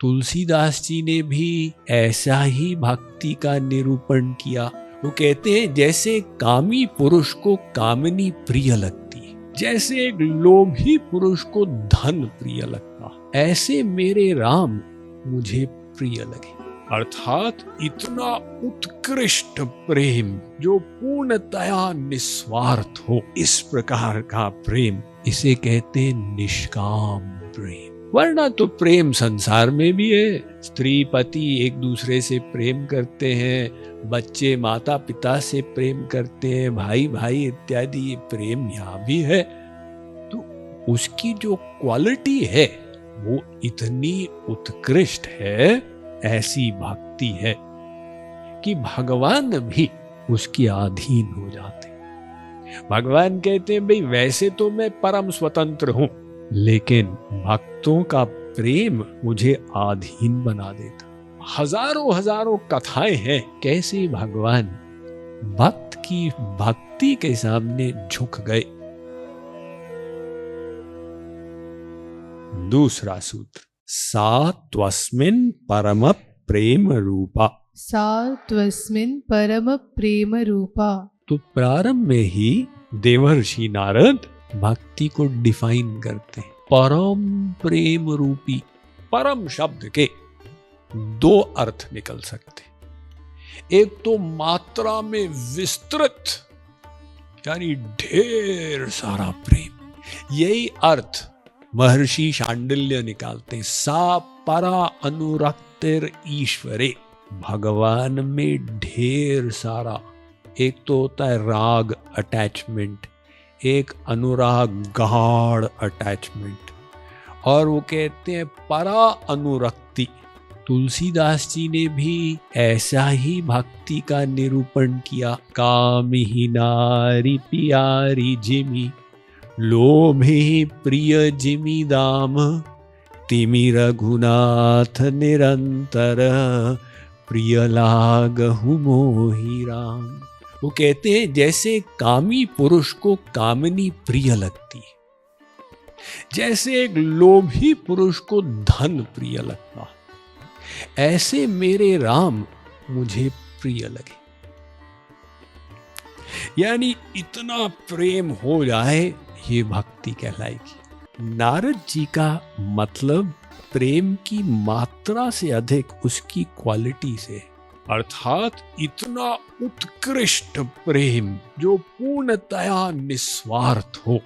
तुलसीदास जी ने भी ऐसा ही भक्ति का निरूपण किया। वो कहते हैं जैसे कामी पुरुष को कामनी प्रिय लगती, जैसे एक लोभी पुरुष को धन प्रिय लगता, ऐसे मेरे राम मुझे प्रिय लगे। अर्थात इतना उत्कृष्ट प्रेम जो पूर्णतया निस्वार्थ हो, इस प्रकार का प्रेम, इसे कहते हैं निष्काम प्रेम। वरना तो प्रेम संसार में भी है, स्त्री पति एक दूसरे से प्रेम करते हैं, बच्चे माता पिता से प्रेम करते हैं, भाई भाई इत्यादि प्रेम यहाँ भी है। तो उसकी जो क्वालिटी है वो इतनी उत्कृष्ट है, ऐसी भक्ति है कि भगवान भी उसके अधीन हो जाते हैं। भगवान कहते हैं भाई वैसे तो मैं परम स्वतंत्र हूं, लेकिन भक्तों का प्रेम मुझे अधीन बना देता। हजारों हजारों कथाएं हैं कैसे भगवान भक्त की भक्ति के सामने झुक गए। दूसरा सूत्र, सा त्वस्मिन् परम प्रेम रूपा। सा त्वस्मिन् परम प्रेम रूपा। तो प्रारंभ में ही देवर्षि नारद भक्ति को डिफाइन करते हैं। परम प्रेम रूपी, परम शब्द के दो अर्थ निकल सकते। एक तो मात्रा में विस्तृत, यानी ढेर सारा प्रेम, यही अर्थ महर्षि शांडिल्य निकालते। सा परा अनुरक्तिर ईश्वरे, भगवान में ढेर सारा। एक तो होता है राग अटैचमेंट, एक अनुराग गाढ़ अटैचमेंट, और वो कहते हैं परा अनुरक्ति। तुलसीदास जी ने भी ऐसा ही भक्ति का निरूपण किया। कामिहि नारी प्यारी जिमि, लोभे प्रिय जिमि दाम, तिमि रघुनाथ निरंतर, प्रिय लागहु मोहि राम। वो कहते हैं जैसे कामी पुरुष को कामनी प्रिय लगती है, जैसे एक लोभी पुरुष को धन प्रिय लगता, ऐसे मेरे राम मुझे प्रिय लगे। यानी इतना प्रेम हो जाए, ये भक्ति कहलाएगी। नारद जी का मतलब प्रेम की मात्रा से अधिक उसकी क्वालिटी से, अर्थात इतना उत्कृष्ट प्रेम जो पूर्णतया निस्वार्थ हो,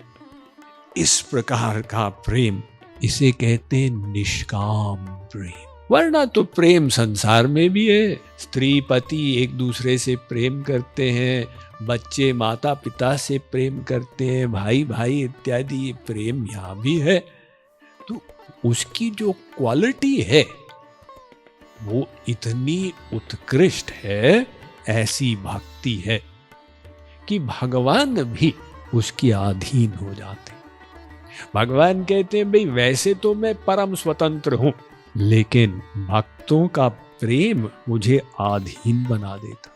इस प्रकार का प्रेम, इसे कहते हैं निष्काम प्रेम। वरना तो प्रेम संसार में भी है, स्त्री पति एक दूसरे से प्रेम करते हैं, बच्चे माता पिता से प्रेम करते हैं, भाई भाई इत्यादि प्रेम यहाँ भी है। तो उसकी जो क्वालिटी है वो इतनी उत्कृष्ट है, ऐसी भक्ति है कि भगवान भी उसके अधीन हो जाते। भगवान कहते हैं भाई वैसे तो मैं परम स्वतंत्र हूं, लेकिन भक्तों का प्रेम मुझे अधीन बना देता।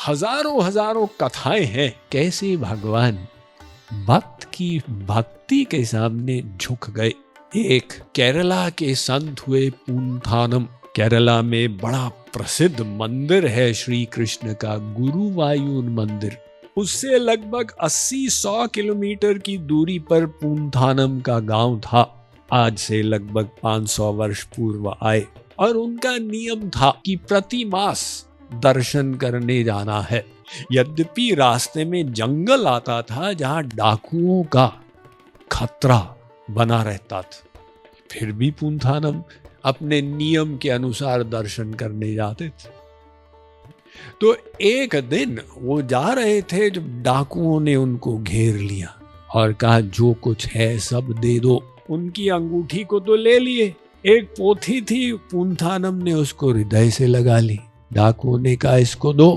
हजारों हजारों कथाएं हैं कैसे भगवान भक्त की भक्ति के सामने झुक गए। एक केरला के संत हुए पूंथानम। केरला में बड़ा प्रसिद्ध मंदिर है श्री कृष्ण का, गुरुवायूर मंदिर। उससे लगभग 80-100 किलोमीटर की दूरी पर पूंथानम का गांव था। आज से लगभग 500 वर्ष पूर्व आए, और उनका नियम था कि प्रति मास दर्शन करने जाना है। यद्यपि रास्ते में जंगल आता था जहां डाकुओं का खतरा बना रहता था, फिर भी पूंथानम अपने नियम के अनुसार दर्शन करने जाते थे। तो एक दिन वो जा रहे थे जब डाकुओं ने उनको घेर लिया और कहा जो कुछ है सब दे दो। उनकी अंगूठी को तो ले लिए, एक पोथी थी, पूंथानम ने उसको हृदय से लगा ली। डाकुओं ने कहा इसको दो।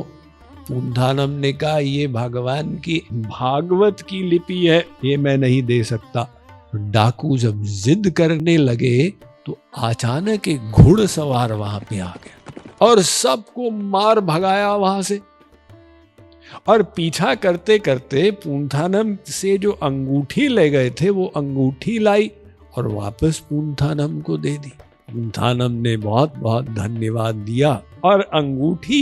पूंथानम ने कहा ये भगवान की भागवत की लिपि है, ये मैं नहीं दे सकता। डाकू जब जिद करने लगे तो अचानक एक घुड़सवार वहां पे आ गया और सबको मार भगाया वहां से। और पीछा करते करते पूंथानम से जो अंगूठी ले गए थे वो अंगूठी लाई और वापस पूंथानम को दे दी। पुंथानम ने बहुत बहुत धन्यवाद दिया और अंगूठी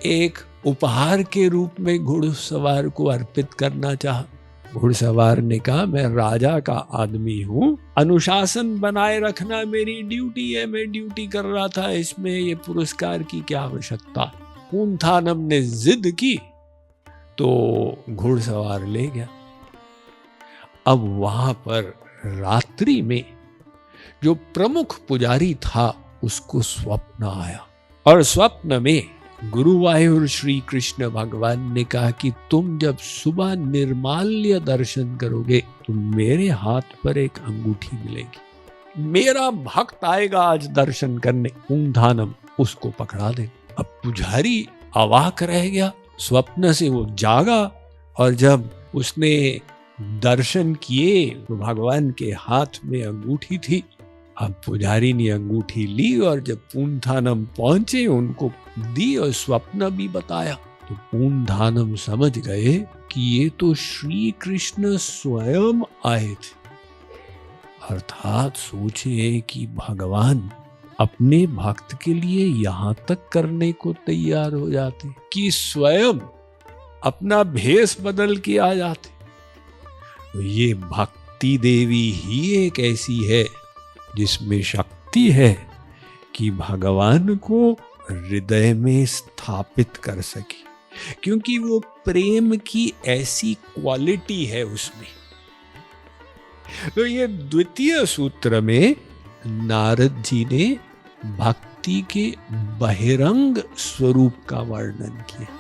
एक उपहार के रूप में घुड़सवार को अर्पित करना चाहा। घुड़सवार ने कहा, मैं राजा का आदमी हूं, अनुशासन बनाए रखना मेरी ड्यूटी है, मैं ड्यूटी कर रहा था, इसमें ये पुरस्कार की क्या आवश्यकता। पुंथानम ने जिद की तो घुड़सवार ले गया। अब वहां पर रात्रि में जो प्रमुख पुजारी था उसको स्वप्न आया और स्वप्न में गुरुवायूर श्री कृष्ण भगवान ने कहा कि तुम जब सुबह निर्माल्य दर्शन करोगे तो मेरे हाथ पर एक अंगूठी मिलेगी, मेरा भक्त आएगा आज दर्शन करने, पुंथानम उसको पकड़ा दे। अब पुजारी अवाक रह गया, स्वप्न से वो जागा और जब उसने दर्शन किए तो भगवान के हाथ में अंगूठी थी। अब पुजारी ने अंगूठी ली और जब पुंथानम पहुंचे उनको दी और स्वप्न भी बताया तो पुंथानम समझ गए कि ये तो श्री कृष्ण स्वयं आए थे। अर्थात सोचे कि भगवान अपने भक्त के लिए यहां तक करने को तैयार हो जाते कि स्वयं अपना भेष बदल के आ जाते। तो ये भक्ति देवी ही एक ऐसी है जिसमें शक्ति है कि भगवान को हृदय में स्थापित कर सके, क्योंकि वो प्रेम की ऐसी क्वालिटी है उसमें। तो ये द्वितीय सूत्र में नारद जी ने भक्ति के बहिरंग स्वरूप का वर्णन किया।